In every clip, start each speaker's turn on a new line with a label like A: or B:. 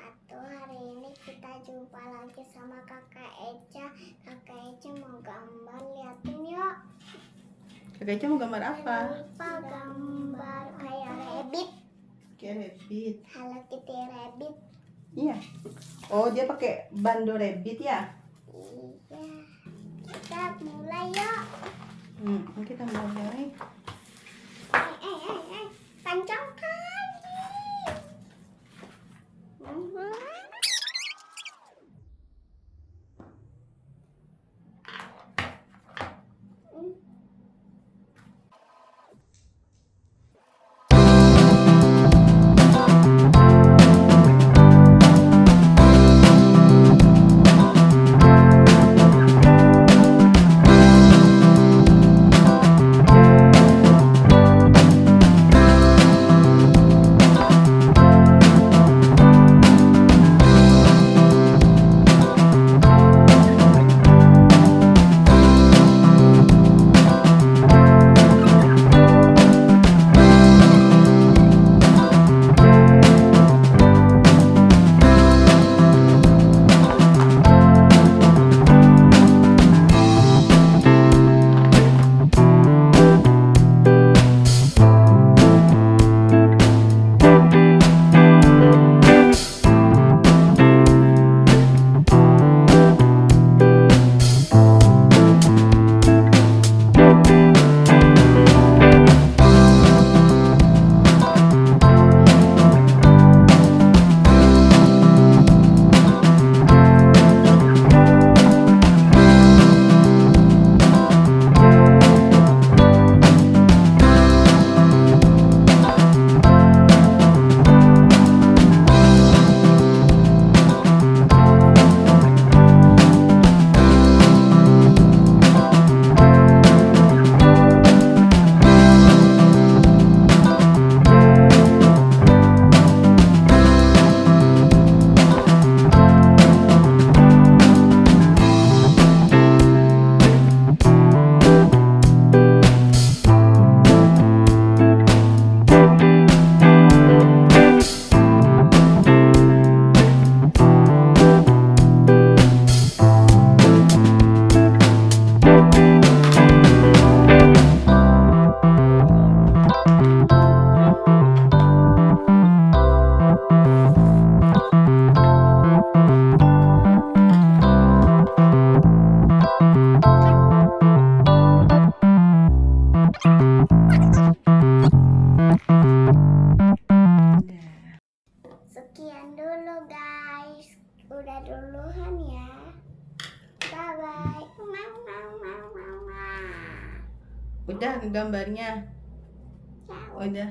A: wabarakatuh. Hari ini kita jumpa lagi sama Kakak Eca. Kakak Eca mau gambar, liatin yuk.
B: Kakak Eca mau gambar apa?
A: Jangan lupa gambar kayak rabbit.
B: Kayak rabbit.
A: Hello Kitty rabbit.
B: Iya. Oh, dia pakai bando rabbit ya?
A: Iya. Kita mulai yuk.
B: Kita mulai.
A: Panjang kali. Sekian dulu guys. Udah duluan ya. Bye bye.
B: Udah gambarnya. Udah.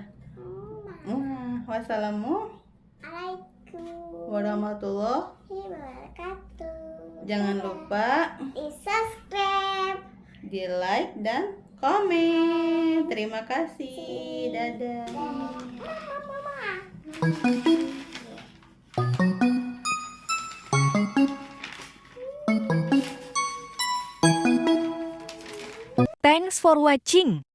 B: Wassalamualaikum warahmatullahi
A: wabarakatuh.
B: Jangan lupa
A: di subscribe,
B: di like dan komen. Terima kasih. Dadah.
C: Thanks for watching.